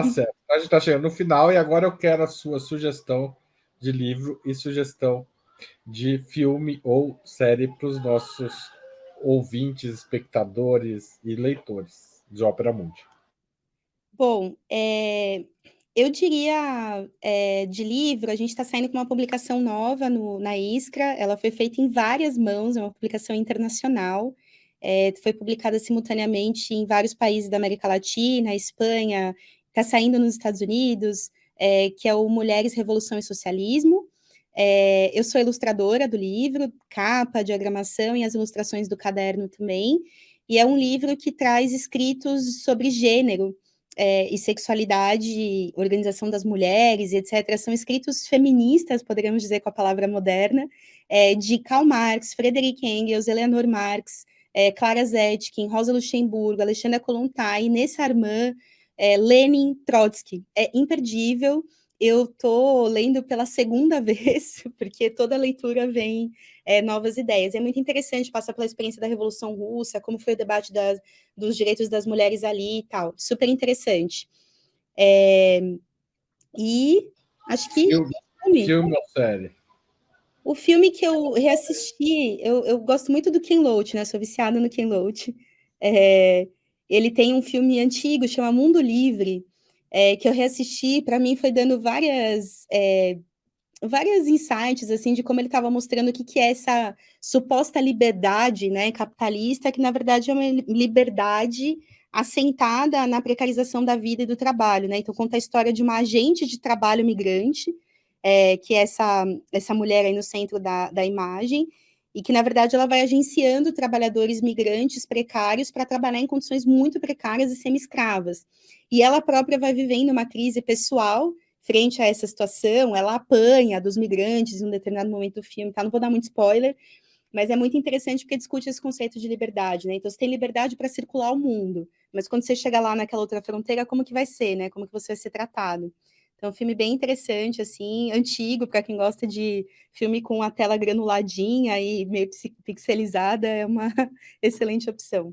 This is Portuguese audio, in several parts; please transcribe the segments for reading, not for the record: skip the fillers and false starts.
Tá certo. A gente está chegando no final e agora eu quero a sua sugestão de livro e sugestão de filme ou série para os nossos ouvintes, espectadores e leitores de Ópera Mundi. Bom, eu diria, de livro, a gente está saindo com uma publicação nova na Iskra, ela foi feita em várias mãos, é uma publicação internacional, foi publicada simultaneamente em vários países da América Latina, Espanha, está saindo nos Estados Unidos, que é o Mulheres, Revolução e Socialismo. Eu sou ilustradora do livro, capa, diagramação e as ilustrações do caderno também, e é um livro que traz escritos sobre gênero, e sexualidade, organização das mulheres, etc., são escritos feministas, poderíamos dizer com a palavra moderna, de Karl Marx, Friedrich Engels, Eleanor Marx, Clara Zetkin, Rosa Luxemburgo, Alexandra Kollontai, Inês Arman, Lenin, Trotsky. É imperdível. Eu estou lendo pela segunda vez, porque toda leitura vem novas ideias. É muito interessante passar pela experiência da Revolução Russa, como foi o debate dos direitos das mulheres ali e tal. Super interessante. E acho que... Filme ou série? O filme que eu reassisti, eu gosto muito do Ken Loach, né? Sou viciada no Ken Loach. Ele tem um filme antigo, chama Mundo Livre, que eu reassisti, para mim foi dando várias insights, assim, de como ele estava mostrando o que é essa suposta liberdade, né, capitalista, que na verdade é uma liberdade assentada na precarização da vida e do trabalho, né? Então conta a história de uma agente de trabalho migrante, que é essa mulher aí no centro da imagem, e que, na verdade, ela vai agenciando trabalhadores migrantes precários para trabalhar em condições muito precárias e semi-escravas. E ela própria vai vivendo uma crise pessoal frente a essa situação, ela apanha dos migrantes em um determinado momento do filme, tá? Não vou dar muito spoiler, mas é muito interessante porque discute esse conceito de liberdade, né? Então, você tem liberdade para circular o mundo, mas quando você chega lá naquela outra fronteira, como que vai ser, né? Como que você vai ser tratado? Então, é um filme bem interessante, assim, antigo, para quem gosta de filme com a tela granuladinha e meio pixelizada, é uma excelente opção.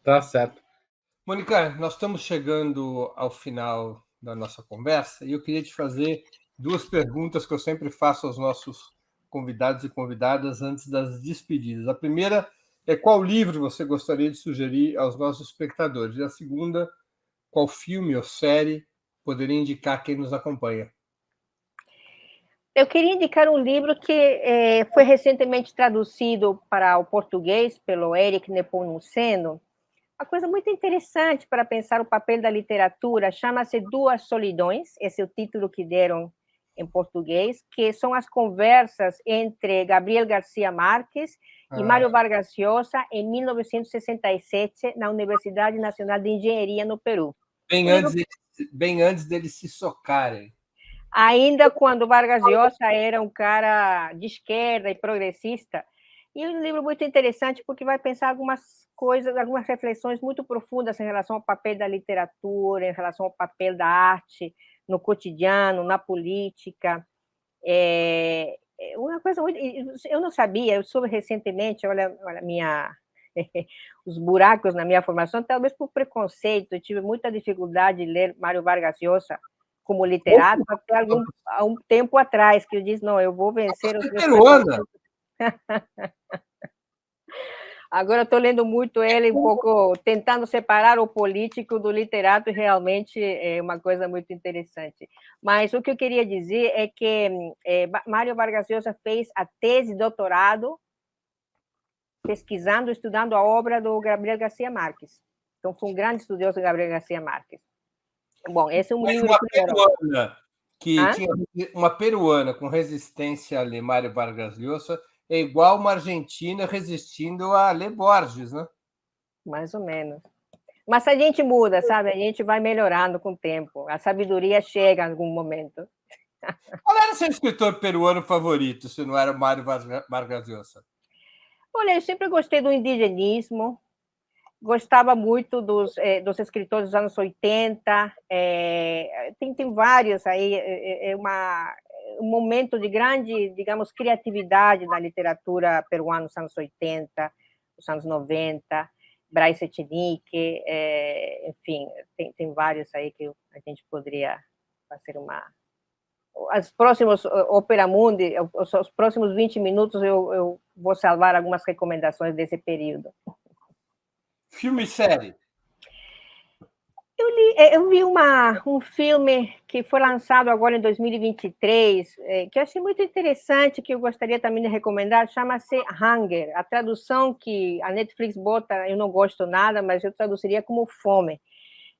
Tá certo. Mônica, nós estamos chegando ao final da nossa conversa e eu queria te fazer duas perguntas que eu sempre faço aos nossos convidados e convidadas antes das despedidas. A primeira é qual livro você gostaria de sugerir aos nossos espectadores? E a segunda, qual filme ou série poderia indicar quem nos acompanha? Eu queria indicar um livro que foi recentemente traduzido para o português pelo Eric Nepomuceno. Uma coisa muito interessante para pensar o papel da literatura, chama-se Duas Solidões, esse é o título que deram em português, que são as conversas entre Gabriel Garcia Marques e Mário Vargas Llosa em 1967, na Universidade Nacional de Engenharia, no Peru. Bem antes deles se socarem. Ainda quando Vargas Llosa era um cara de esquerda e progressista. E é um livro muito interessante porque vai pensar algumas coisas, algumas reflexões muito profundas em relação ao papel da literatura, em relação ao papel da arte no cotidiano, na política. Uma coisa muito... Eu não sabia, eu soube recentemente, olha os buracos na minha formação, talvez por preconceito, eu tive muita dificuldade de ler Mário Vargas Llosa como literato até há um tempo atrás, que eu disse, não, eu vou vencer os meus preconceitos. Agora eu estou lendo muito ele, um pouco tentando separar o político do literato, e realmente é uma coisa muito interessante. Mas o que eu queria dizer é que Mário Vargas Llosa fez a tese de doutorado pesquisando, estudando a obra do Gabriel Garcia Marques. Então, foi um grande estudioso do Gabriel Garcia Marques. Bom, esse é um livro... Uma peruana com resistência a ler Mário Vargas Llosa é igual uma argentina resistindo a ler Borges, né? Mais ou menos. Mas a gente muda, sabe? A gente vai melhorando com o tempo. A sabedoria chega em algum momento. Qual era o seu escritor peruano favorito, se não era o Mário Vargas Llosa? Olha, eu sempre gostei do indigenismo, gostava muito dos escritores dos anos 80, tem vários aí, um momento de grande, digamos, criatividade na literatura peruana nos anos 80, nos anos 90. Bryce Etchenique, enfim, tem vários aí que a gente poderia fazer As próximas Opera Mundi, os próximos 20 minutos eu vou salvar algumas recomendações desse período. Filme e série? Eu vi um filme que foi lançado agora em 2023, que eu achei muito interessante, que eu gostaria também de recomendar, chama-se Hunger. A tradução que a Netflix bota, eu não gosto nada, mas eu traduziria como Fome.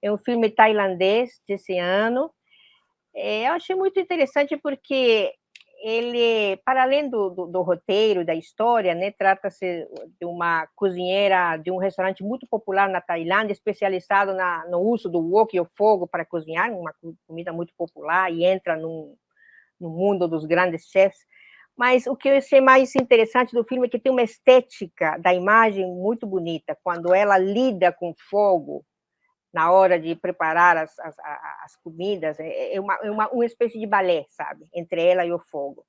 É um filme tailandês desse ano. Eu achei muito interessante porque ele, para além do roteiro, da história, né, trata-se de uma cozinheira de um restaurante muito popular na Tailândia, especializado no uso do wok e o fogo para cozinhar, uma comida muito popular, e entra no mundo dos grandes chefs. Mas o que eu achei mais interessante do filme é que tem uma estética da imagem muito bonita, quando ela lida com fogo, na hora de preparar as comidas, é uma espécie de balé, sabe? Entre ela e o fogo.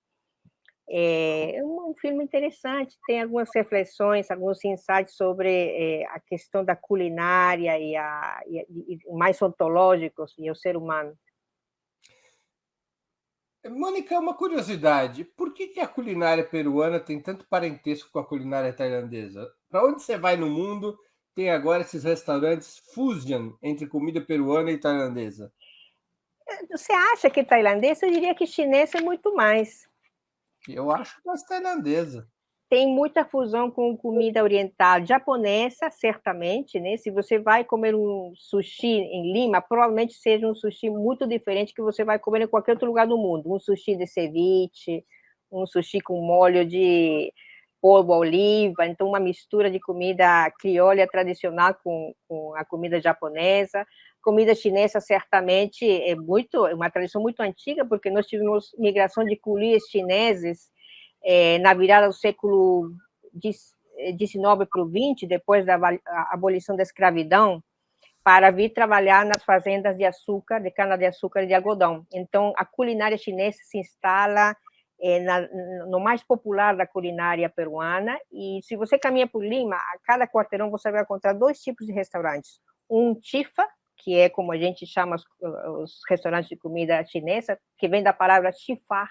É um filme interessante, tem algumas reflexões, alguns insights sobre a questão da culinária e mais ontológicos e o ser humano. Mônica, uma curiosidade, por que a culinária peruana tem tanto parentesco com a culinária tailandesa? Para onde você vai no mundo, tem agora esses restaurantes fusion entre comida peruana e tailandesa? Você acha que tailandesa? Eu diria que chinesa é muito mais. Eu acho mais tailandesa. Tem muita fusão com comida oriental, japonesa, certamente, né? Se você vai comer um sushi em Lima, provavelmente seja um sushi muito diferente que você vai comer em qualquer outro lugar do mundo. Um sushi de ceviche, um sushi com molho de polvo oliva, então uma mistura de comida crioula tradicional com a comida japonesa. Comida chinesa, certamente, é uma tradição muito antiga, porque nós tivemos migração de coolies chineses na virada do século XIX para o XX, depois da abolição da escravidão, para vir trabalhar nas fazendas de açúcar, de cana-de-açúcar e de algodão. Então, a culinária chinesa se instala no mais popular da culinária peruana, e se você caminha por Lima, a cada quarteirão você vai encontrar 2 tipos de restaurantes. Um chifa, que é como a gente chama os restaurantes de comida chinesa, que vem da palavra chifar,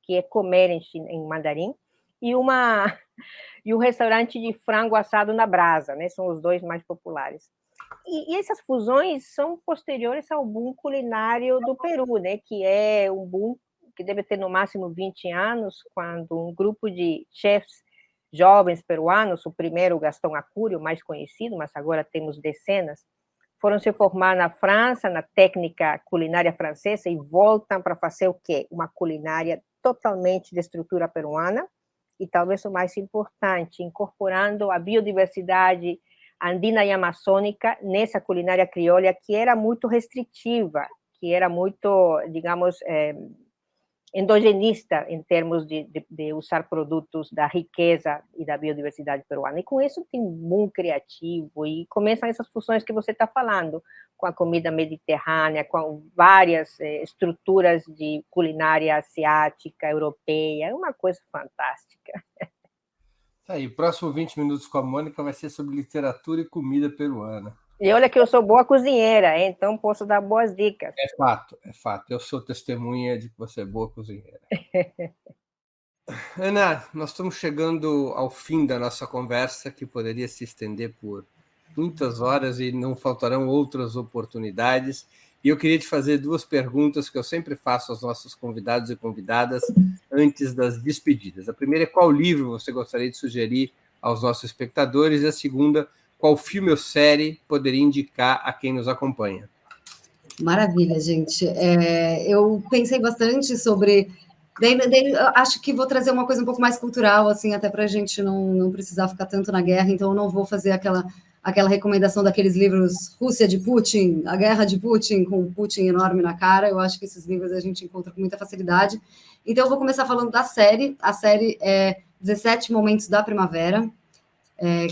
que é comer em mandarim, e um restaurante de frango assado na brasa, né? São os 2 mais populares. E essas fusões são posteriores ao boom culinário do Peru, né? Que é um boom que deve ter no máximo 20 anos, quando um grupo de chefs jovens peruanos, o primeiro, Gastão Acúrio, o mais conhecido, mas agora temos dezenas, foram se formar na França, na técnica culinária francesa, e voltam para fazer o quê? Uma culinária totalmente de estrutura peruana, e talvez o mais importante, incorporando a biodiversidade andina e amazônica nessa culinária crioula, que era muito restritiva, que era muito, digamos, endogenista em termos de usar produtos da riqueza e da biodiversidade peruana. E com isso tem um boom criativo, e começam essas fusões que você está falando, com a comida mediterrânea, com várias estruturas de culinária asiática, europeia, é uma coisa fantástica. Aí, próximo 20 minutos com a Mônica vai ser sobre literatura e comida peruana. E olha que eu sou boa cozinheira, então posso dar boas dicas. É fato. Eu sou testemunha de que você é boa cozinheira. Ana, nós estamos chegando ao fim da nossa conversa, que poderia se estender por muitas horas e não faltarão outras oportunidades. E eu queria te fazer 2 perguntas que eu sempre faço aos nossos convidados e convidadas antes das despedidas. A primeira é: qual livro você gostaria de sugerir aos nossos espectadores? E a segunda: qual filme ou série poderia indicar a quem nos acompanha? Maravilha, gente. Eu pensei bastante sobre... Daí, acho que vou trazer uma coisa um pouco mais cultural, assim, até para a gente não precisar ficar tanto na guerra, então eu não vou fazer aquela recomendação daqueles livros Rússia de Putin, A Guerra de Putin, com um Putin enorme na cara. Eu acho que esses livros a gente encontra com muita facilidade. Então eu vou começar falando da série. A série é 17 Momentos da Primavera,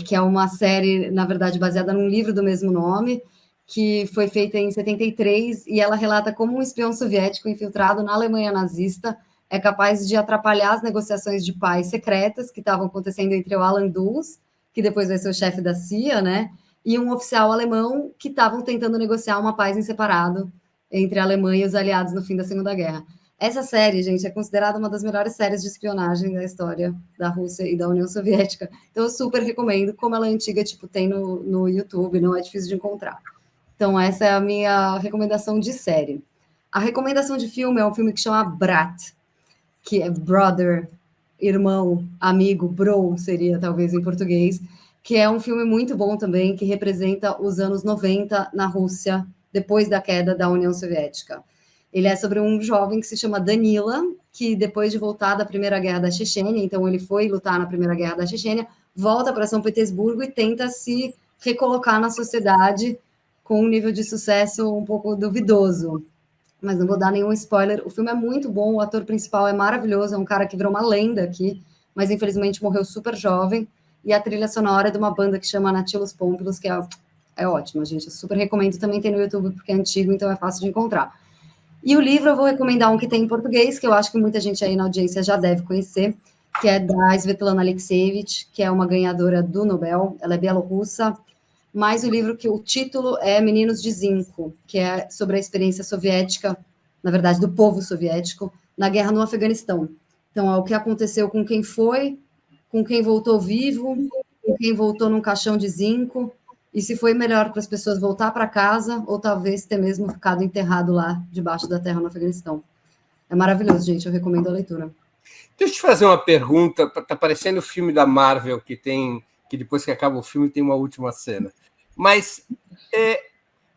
que é uma série, na verdade, baseada num livro do mesmo nome, que foi feita em 73, e ela relata como um espião soviético infiltrado na Alemanha nazista é capaz de atrapalhar as negociações de paz secretas que estavam acontecendo entre o Alan Dulles, que depois vai ser o chefe da CIA, né, e um oficial alemão que estavam tentando negociar uma paz em separado entre a Alemanha e os aliados no fim da Segunda Guerra. Essa série, gente, é considerada uma das melhores séries de espionagem da história da Rússia e da União Soviética. Então, eu super recomendo. Como ela é antiga, tipo, tem no YouTube, não é difícil de encontrar. Então, essa é a minha recomendação de série. A recomendação de filme é um filme que chama Brat, que é brother, irmão, amigo, bro, seria talvez em português, que é um filme muito bom também, que representa os anos 90 na Rússia, depois da queda da União Soviética. Ele é sobre um jovem que se chama Danila, que depois de voltar da Primeira Guerra da Chechênia, então ele foi lutar na Primeira Guerra da Chechênia, volta para São Petersburgo e tenta se recolocar na sociedade com um nível de sucesso um pouco duvidoso. Mas não vou dar nenhum spoiler. O filme é muito bom, o ator principal é maravilhoso, é um cara que virou uma lenda aqui, mas infelizmente morreu super jovem, e a trilha sonora é de uma banda que chama Nautilos Pompilos, que é ótima, gente, eu super recomendo, também tem no YouTube, porque é antigo, então é fácil de encontrar. E o livro eu vou recomendar um que tem em português, que eu acho que muita gente aí na audiência já deve conhecer, que é da Svetlana Alexievich, que é uma ganhadora do Nobel, ela é bielorrussa, mas o livro que o título é Meninos de Zinco, que é sobre a experiência soviética, na verdade, do povo soviético, na guerra no Afeganistão. Então, é o que aconteceu com quem foi, com quem voltou vivo, com quem voltou num caixão de zinco, e se foi melhor para as pessoas voltar para casa, ou talvez ter mesmo ficado enterrado lá, debaixo da terra no Afeganistão. É maravilhoso, gente, eu recomendo a leitura. Deixa eu te fazer uma pergunta, está parecendo o filme da Marvel, que depois que acaba o filme tem uma última cena. Mas é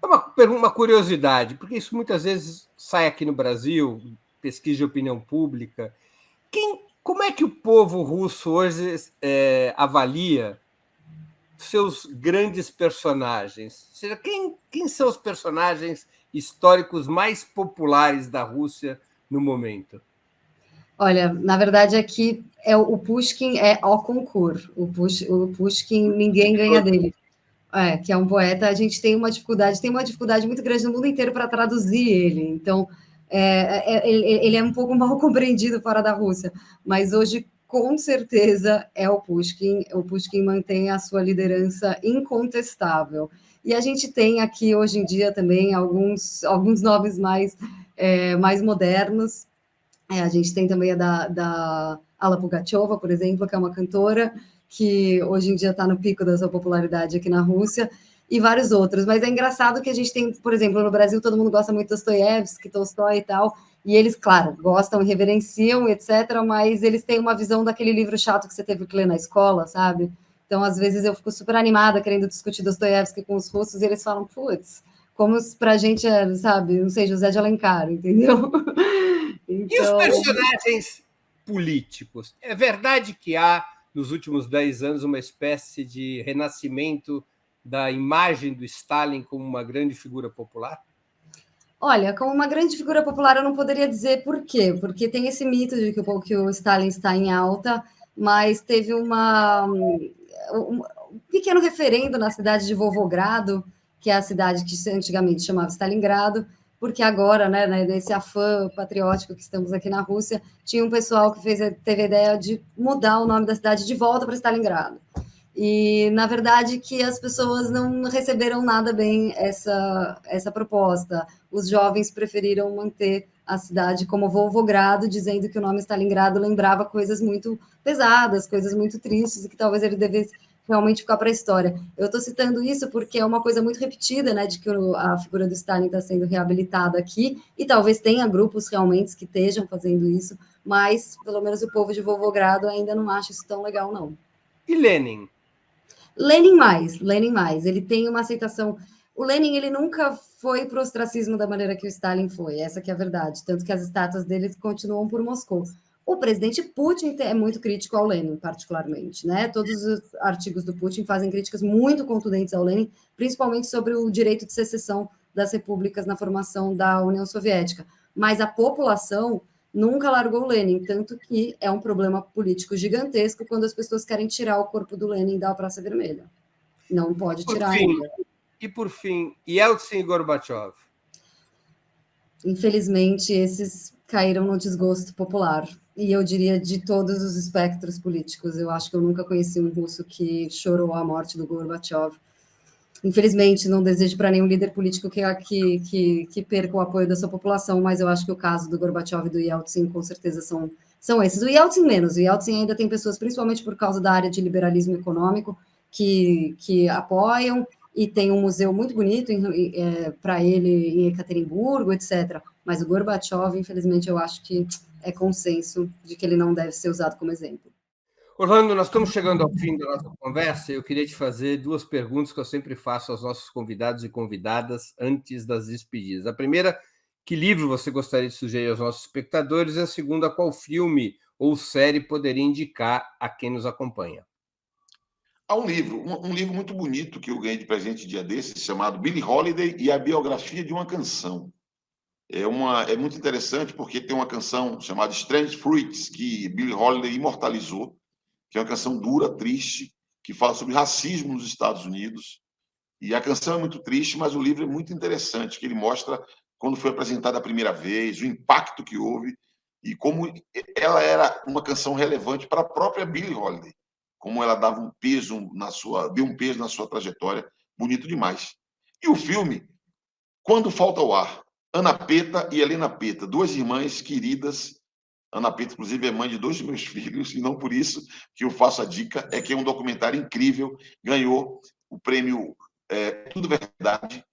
uma curiosidade, porque isso muitas vezes sai aqui no Brasil, pesquisa de opinião pública. Como é que o povo russo hoje avalia seus grandes personagens? Ou seja, quem são os personagens históricos mais populares da Rússia no momento? Olha, na verdade aqui o Pushkin é ao concurso. O Pushkin, ninguém ganha dele. Que é um poeta, a gente tem uma dificuldade muito grande no mundo inteiro para traduzir ele. Então, ele é um pouco mal compreendido fora da Rússia, mas hoje, com certeza, é o Pushkin. O Pushkin mantém a sua liderança incontestável. E a gente tem aqui, hoje em dia, também alguns nomes mais modernos. A gente tem também a da Alla Pugacheva, por exemplo, que é uma cantora que hoje em dia está no pico da sua popularidade aqui na Rússia, e vários outros. Mas é engraçado que a gente tem, por exemplo, no Brasil, todo mundo gosta muito de Dostoiévski, Tolstói e tal, e eles, claro, gostam e reverenciam, etc., mas eles têm uma visão daquele livro chato que você teve que ler na escola, sabe? Então, às vezes, eu fico super animada querendo discutir Dostoiévski com os russos, e eles falam, putz, como pra gente é, sabe, não sei, José de Alencar, entendeu? Então... E os personagens políticos? É verdade que há, nos últimos 10 anos, uma espécie de renascimento da imagem do Stalin como uma grande figura popular? Olha, como uma grande figura popular, eu não poderia dizer por quê, porque tem esse mito de que o Stalin está em alta, mas teve um pequeno referendo na cidade de Volgogrado, que é a cidade que antigamente chamava Stalingrado, porque agora, né, nesse afã patriótico que estamos aqui na Rússia, tinha um pessoal que teve a ideia de mudar o nome da cidade de volta para Stalingrado. E, na verdade, que as pessoas não receberam nada bem essa proposta. Os jovens preferiram manter a cidade como Volgogrado, dizendo que o nome Stalingrado lembrava coisas muito pesadas, coisas muito tristes, e que talvez ele devesse realmente ficar para a história. Eu estou citando isso porque é uma coisa muito repetida, né, de que a figura do Stalin está sendo reabilitada aqui, e talvez tenha grupos realmente que estejam fazendo isso, mas, pelo menos, o povo de Volgogrado ainda não acha isso tão legal, não. E Lenin? Lenin mais. Ele tem uma aceitação. O Lenin, ele nunca foi para o ostracismo da maneira que o Stalin foi, essa que é a verdade, tanto que as estátuas dele continuam por Moscou. O presidente Putin é muito crítico ao Lenin, particularmente, né? Todos os artigos do Putin fazem críticas muito contundentes ao Lenin, principalmente sobre o direito de secessão das repúblicas na formação da União Soviética. Mas a população nunca largou o Lenin, tanto que é um problema político gigantesco quando as pessoas querem tirar o corpo do Lenin da Praça Vermelha. Não pode tirar ainda. E, por fim, Yeltsin e Gorbachev? Infelizmente, esses caíram no desgosto popular. E eu diria de todos os espectros políticos. Eu acho que eu nunca conheci um russo que chorou a morte do Gorbachev. infelizmente, não desejo para nenhum líder político que perca o apoio da sua população, mas eu acho que o caso do Gorbachev e do Yeltsin, com certeza, são esses. O Yeltsin menos. O Yeltsin ainda tem pessoas, principalmente por causa da área de liberalismo econômico, que apoiam, e tem um museu muito bonito para ele em Ekaterimburgo, etc. Mas o Gorbachev, infelizmente, eu acho que é consenso de que ele não deve ser usado como exemplo. Orlando, nós estamos chegando ao fim da nossa conversa. Eu queria te fazer 2 perguntas que eu sempre faço aos nossos convidados e convidadas antes das despedidas. A primeira, que livro você gostaria de sugerir aos nossos espectadores? E a segunda, qual filme ou série poderia indicar a quem nos acompanha? Há um livro muito bonito que eu ganhei de presente dia desses, chamado Billie Holiday e a Biografia de uma Canção. É muito interessante porque tem uma canção chamada Strange Fruits, que Billie Holiday imortalizou, que é uma canção dura, triste, que fala sobre racismo nos Estados Unidos. E a canção é muito triste, mas o livro é muito interessante, que ele mostra quando foi apresentada a primeira vez, o impacto que houve e como ela era uma canção relevante para a própria Billie Holiday, como ela dava deu um peso na sua trajetória, bonito demais. E o filme, Quando Falta o Ar, Ana Peta e Helena Peta, 2 irmãs queridas. Ana Peta, inclusive, é mãe de 2 dos meus filhos, e não por isso que eu faço a dica, é que é um documentário incrível, ganhou o prêmio Tudo Verdade,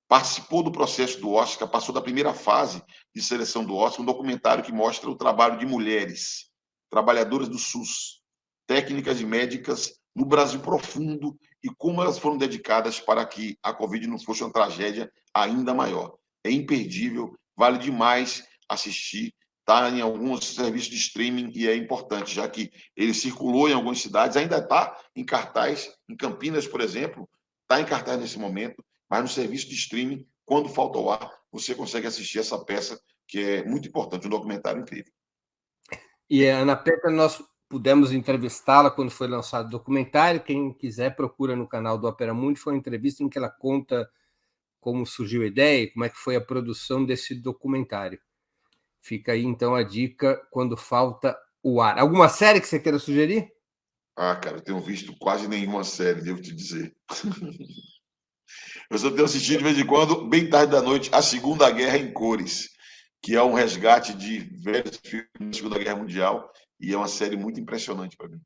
participou do processo do Oscar, passou da primeira fase de seleção do Oscar, um documentário que mostra o trabalho de mulheres, trabalhadoras do SUS, técnicas e médicas no Brasil profundo e como elas foram dedicadas para que a Covid não fosse uma tragédia ainda maior. É imperdível, vale demais assistir, está em alguns serviços de streaming e é importante, já que ele circulou em algumas cidades, ainda está em cartaz, em Campinas, por exemplo, está em cartaz nesse momento, mas no serviço de streaming, Quando Falta o Ar, você consegue assistir essa peça, que é muito importante, um documentário incrível. E a Ana Peta, nós pudemos entrevistá-la quando foi lançado o documentário. Quem quiser, procura no canal do Opera Mundi. Foi uma entrevista em que ela conta como surgiu a ideia e como é que foi a produção desse documentário. Fica aí, então, a dica, Quando Falta o Ar. Alguma série que você queira sugerir? Cara, eu tenho visto quase nenhuma série, devo te dizer. Eu só tenho assistido de vez em quando, bem tarde da noite, A Segunda Guerra em Cores, que é um resgate de velhos filmes da Segunda Guerra Mundial, e é uma série muito impressionante para mim.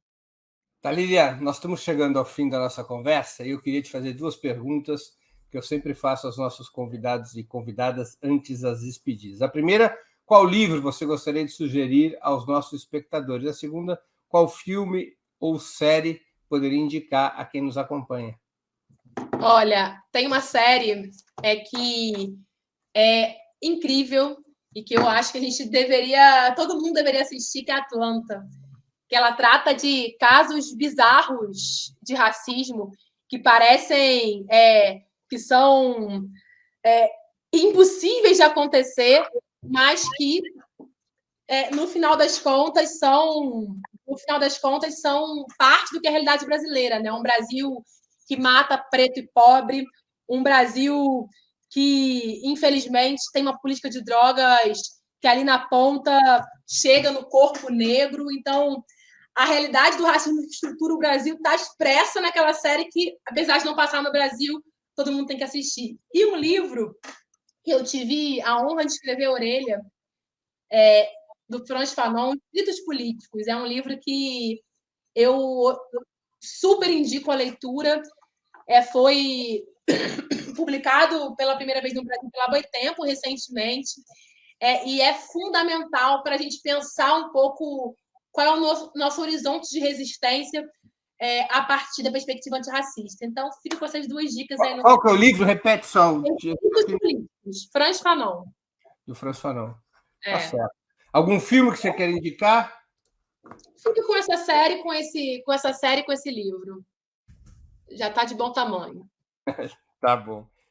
Talília, nós estamos chegando ao fim da nossa conversa e eu queria te fazer 2 perguntas que eu sempre faço aos nossos convidados e convidadas antes das despedidas. A primeira, qual livro você gostaria de sugerir aos nossos espectadores? A segunda, qual filme ou série poderia indicar a quem nos acompanha? Olha, tem uma série que é incrível e que eu acho que todo mundo deveria assistir, que é Atlanta, que ela trata de casos bizarros de racismo que parecem que são impossíveis de acontecer, mas que no final das contas são parte do que é a realidade brasileira, né? Um Brasil que mata preto e pobre, um Brasil que, infelizmente, tem uma política de drogas que ali na ponta chega no corpo negro. Então, a realidade do racismo que estrutura o Brasil está expressa naquela série que, apesar de não passar no Brasil, todo mundo tem que assistir. E um livro que eu tive a honra de escrever a orelha do Frantz Fanon, Escritos Políticos. É um livro que eu super indico a leitura. Foi publicado pela primeira vez no Brasil pela Boitempo, recentemente, e é fundamental para a gente pensar um pouco qual é o nosso horizonte de resistência a partir da perspectiva antirracista. Então, fico com essas 2 dicas aí. Qual que é o livro? Repete só. Escritos Políticos, Frantz Fanon. Do Frantz Fanon. Tá certo. Algum filme que você quer indicar? Fico com essa série, com esse livro. Já está de bom tamanho. Tá bom.